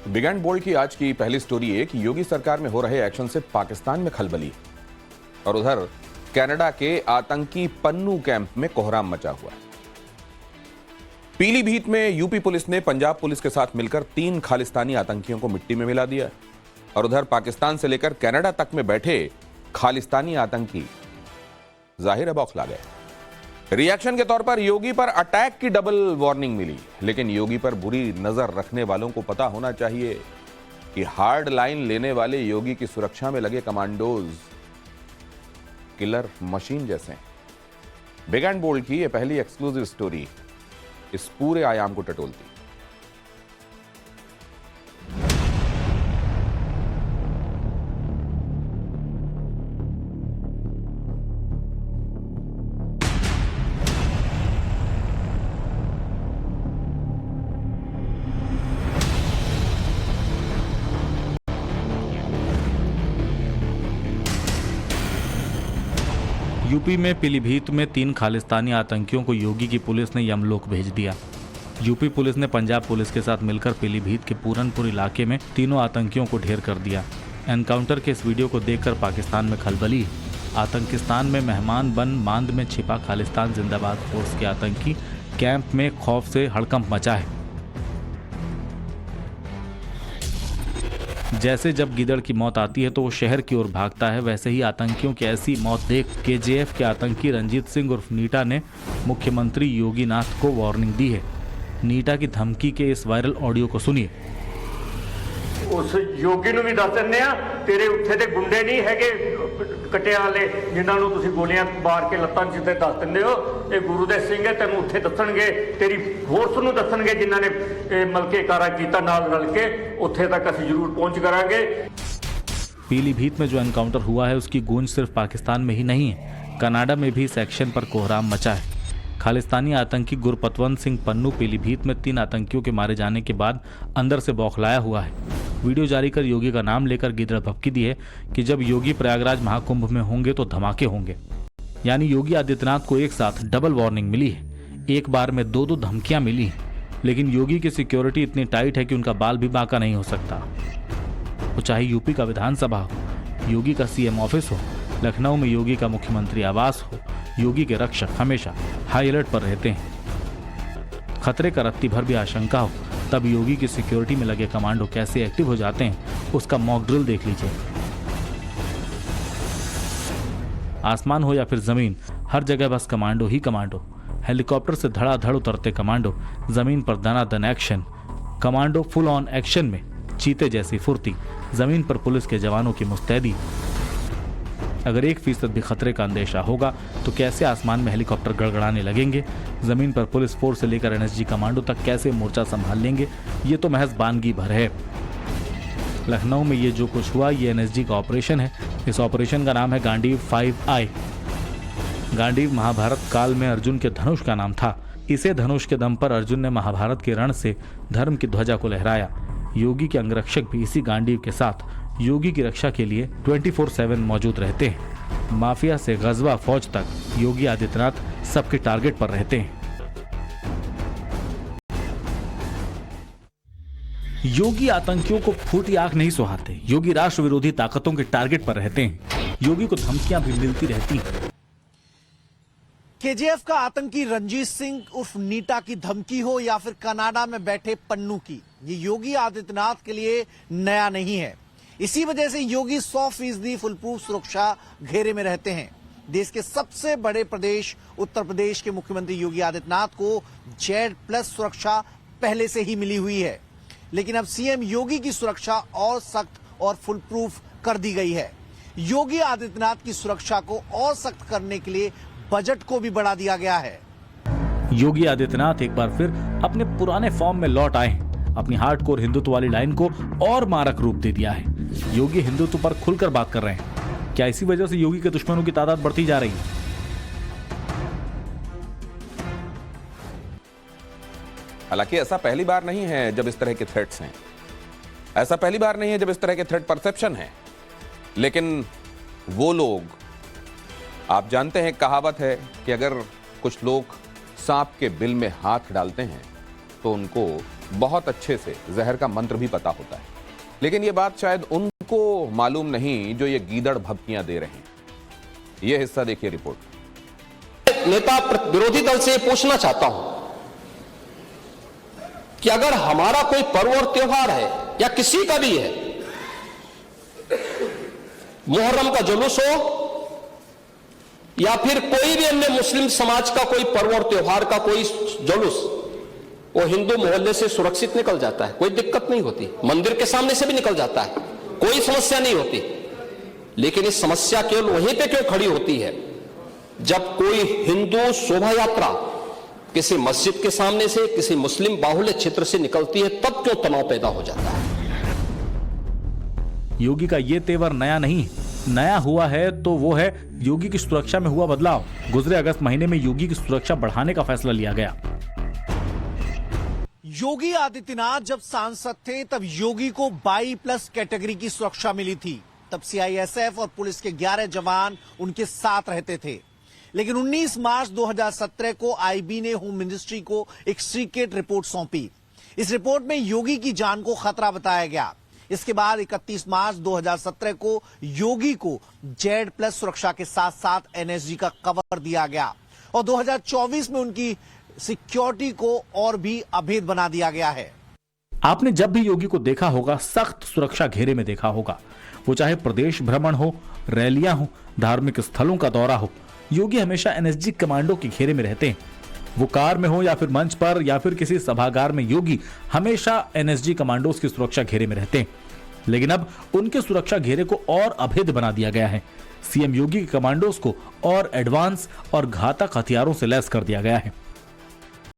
Big and bold की आज की पहली स्टोरी है कि योगी सरकार में हो रहे एक्शन से पाकिस्तान में खलबली और उधर कनाडा के आतंकी पन्नू कैंप में कोहराम मचा हुआ है। पीलीभीत में यूपी पुलिस ने पंजाब पुलिस के साथ मिलकर 3 खालिस्तानी आतंकियों को मिट्टी में मिला दिया और उधर पाकिस्तान से लेकर कनाडा तक में बैठे खालिस्तानी आतंकी जाहिर है बौखला गए। रिएक्शन के तौर पर योगी पर अटैक की डबल वार्निंग मिली, लेकिन योगी पर बुरी नजर रखने वालों को पता होना चाहिए कि हार्ड लाइन लेने वाले योगी की सुरक्षा में लगे कमांडोज किलर मशीन जैसे हैं। बिग एंड बोल्ड की यह पहली एक्सक्लूसिव स्टोरी इस पूरे आयाम को टटोलती। यूपी में पीलीभीत में 3 खालिस्तानी आतंकियों को योगी की पुलिस ने यमलोक भेज दिया। यूपी पुलिस ने पंजाब पुलिस के साथ मिलकर पीलीभीत के पूरनपुर इलाके में तीनों आतंकियों को ढेर कर दिया। एनकाउंटर के इस वीडियो को देखकर पाकिस्तान में खलबली। आतंकिस्तान में मेहमान बन मांद में छिपा खालिस्तान जिंदाबाद फोर्स के आतंकी कैंप में खौफ से हड़कंप मचा है। जैसे जब गिदड़ की मौत आती है तो वो शहर की ओर भागता है, वैसे ही आतंकियों की ऐसी मौत देख केजीएफ के आतंकी रंजीत सिंह उर्फ नीटा ने मुख्यमंत्री योगी नाथ को वार्निंग दी है। नीटा की धमकी के इस वायरल ऑडियो को सुनिए। उस योगी ਨੂੰ ਵੀ ਦੱਸ ਦਿੰਦੇ ਆ ਤੇਰੇ ਉੱਥੇ ਦੇ ਗੁੰਡੇ ਨਹੀਂ ਹੈਗੇ ਕਟਿਆਂ ਵਾਲੇ ਜਿਨ੍ਹਾਂ ਨੂੰ ਤੁਸੀਂ ਗੋਲੀਆਂ ਮਾਰ ਕੇ ਲੱਤਾਂ ਜਿੱਤੇ ਦੱਸ ਦਿੰਦੇ ਹੋ। ਇਹ ਗੁਰੂ ਦੇ ਸਿੰਘ ਹੈ, ਤੈਨੂੰ ਉੱਥੇ ਦੱਸਣਗੇ, ਤੇਰੀ ਫੋਰਸ ਨੂੰ ਦੱਸਣਗੇ ਜਿਨ੍ਹਾਂ ਨੇ ਮਲਕੇ ਕਾਰਾ ਕੀਤਾ ਨਾਲ ਰਲ ਕੇ ਉੱਥੇ ਤੱਕ ਅਸੀਂ ਜ਼ਰੂਰ ਪਹੁੰਚ ਕਰਾਂਗੇ। पीलीभीत में जो एनकाउंटर हुआ है उसकी गूंज सिर्फ पाकिस्तान में ही नहीं है, कनाडा में भी इस एक्शन पर कोहराम मचा है। खालिस्तानी आतंकी गुरपतवंत सिंह पन्नू पीलीभीत में 3 आतंकियों के मारे जाने के बाद अंदर से बौखलाया हुआ है। वीडियो जारी कर योगी का नाम लेकर गिदड़ भभकी दी है कि जब योगी प्रयागराज महाकुंभ में होंगे तो धमाके होंगे। यानी योगी आदित्यनाथ को एक साथ डबल वार्निंग मिली है, एक बार में 2 धमकियां मिली हैं। लेकिन योगी की सिक्योरिटी इतनी टाइट है कि उनका बाल भी बांका नहीं हो सकता। वो चाहे यूपी का विधानसभा हो, योगी का सीएम ऑफिस हो, लखनऊ में योगी का मुख्यमंत्री आवास हो, योगी के रक्षक हमेशा हाई अलर्ट पर रहते हैं। खतरे का रत्ती भर भी आशंका हो तब योगी की सिक्योरिटी में लगे कमांडो कैसे एक्टिव हो जाते हैं उसका मॉक ड्रिल देख लीजिए। आसमान हो या फिर जमीन, हर जगह बस कमांडो ही कमांडो। हेलीकॉप्टर से धड़ाधड़ उतरते कमांडो, जमीन पर दनादन action. Commando full on action में, चीते जैसी फुर्ती, जमीन पर पुलिस के जवानों की मुस्तैदी। अगर 1% भी खतरे का अंदेशा होगा तो कैसे आसमान में हेलीकॉप्टर गड़गड़ाने लगेंगे, जमीन पर पुलिस फोर्स से लेकर एनएसजी कमांडो तक कैसे मोर्चा संभाल लेंगे, ये तो महज बानगी भर है। लखनऊ में ये जो कुछ हुआ ये एनएसजी का ऑपरेशन है। इस ऑपरेशन का नाम है गांडीव 5I। गांडीव महाभारत काल में अर्जुन के धनुष का नाम था। इसे धनुष के दम पर अर्जुन ने महाभारत के रण से धर्म की ध्वजा को लहराया। योगी के अंगरक्षक भी इसी गांडीव के साथ योगी की रक्षा के लिए 24/7 मौजूद रहते हैं। माफिया से गजवा फौज तक योगी आदित्यनाथ सबके टारगेट पर रहते हैं। योगी आतंकियों को फूटी आंख नहीं सुहाते, योगी राष्ट्र विरोधी ताकतों के टारगेट पर रहते हैं। योगी को धमकियां भी मिलती रहती हैं। केजीएफ का आतंकी रंजीत सिंह उर्फ नीटा की धमकी हो या फिर कनाडा में बैठे पन्नू की, ये योगी आदित्यनाथ के लिए नया नहीं है। इसी वजह से योगी 100% फुल प्रूफ सुरक्षा घेरे में रहते हैं। देश के सबसे बड़े प्रदेश उत्तर प्रदेश के मुख्यमंत्री योगी आदित्यनाथ को Z+ सुरक्षा पहले से ही मिली हुई है, लेकिन अब सीएम योगी की सुरक्षा और सख्त और फुल प्रूफ कर दी गई है। योगी आदित्यनाथ की सुरक्षा को और सख्त करने के लिए बजट को भी बढ़ा दिया गया है। योगी आदित्यनाथ एक बार फिर अपने पुराने फॉर्म में लौट आए हैं। अपनी हार्डकोर हिंदुत्व वाली लाइन को और मारक रूप दे दिया है। योगी हिंदुत्व पर खुलकर बात कर रहे हैं। क्या इसी वजह से योगी के दुश्मनों की तादाद बढ़ती जा रही है? हालांकि ऐसा पहली बार नहीं है जब इस तरह के थ्रेट्स हैं, ऐसा पहली बार नहीं है जब इस तरह के थ्रेट परसेप्शन है। लेकिन वो लोग, आप जानते हैं कहावत है कि अगर कुछ लोग सांप के बिल में हाथ डालते हैं तो उनको बहुत अच्छे से जहर का मंत्र भी पता होता है, लेकिन यह बात शायद उनको मालूम नहीं जो ये गीदड़ भभकियां दे रहे हैं। यह हिस्सा देखिए रिपोर्ट। नेता विरोधी दल से पूछना चाहता हूं कि अगर हमारा कोई पर्व और त्योहार है या किसी का भी है, मुहर्रम का जुलूस हो या फिर कोई भी अन्य मुस्लिम समाज का कोई पर्व और त्योहार का कोई जुलूस, वो हिंदू मोहल्ले से सुरक्षित निकल जाता है, कोई दिक्कत नहीं होती, मंदिर के सामने से भी निकल जाता है, कोई समस्या नहीं होती। लेकिन इस समस्या केवल वहीं पे क्यों खड़ी होती है जब कोई हिंदू शोभा यात्रा किसी मस्जिद के सामने से, किसी मुस्लिम बाहुल्य क्षेत्र से निकलती है, तब क्यों तनाव पैदा हो जाता है। योगी का ये तेवर नया नहीं, नया हुआ है तो वो है योगी की सुरक्षा में हुआ बदलाव। गुजरे अगस्त महीने में योगी की सुरक्षा बढ़ाने का फैसला लिया गया। योगी आदित्यनाथ जब सांसद थे तब योगी को 22+ कैटेगरी की सुरक्षा मिली थी। तब सीआईएसएफ और पुलिस के 11 जवान उनके साथ रहते थे। लेकिन 19 मार्च 2017 को आईबी ने होम मिनिस्ट्री को एक सीक्रेट रिपोर्ट सौंपी। इस रिपोर्ट में योगी की जान को खतरा बताया गया। इसके बाद 31 मार्च 2017 को योगी को Z+ सुरक्षा के साथ साथ एनएसजी का कवर दिया गया और 2024 में उनकी सिक्योरिटी को और भी अभेद बना दिया गया है। आपने जब भी योगी को देखा होगा सख्त सुरक्षा घेरे में देखा होगा, वो चाहे प्रदेश भ्रमण हो, रैलियां हो, धार्मिक स्थलों का दौरा हो, योगी हमेशा एनएसजी कमांडो के घेरे में रहते हैं। वो कार में हो या फिर मंच पर या फिर किसी सभागार में, योगी हमेशा एनएसजी कमांडोज की सुरक्षा घेरे में रहते हैं। लेकिन अब उनके सुरक्षा घेरे को और अभेद बना दिया गया है। सीएम योगी के कमांडोज को और एडवांस और घातक हथियारों से लैस कर दिया गया है।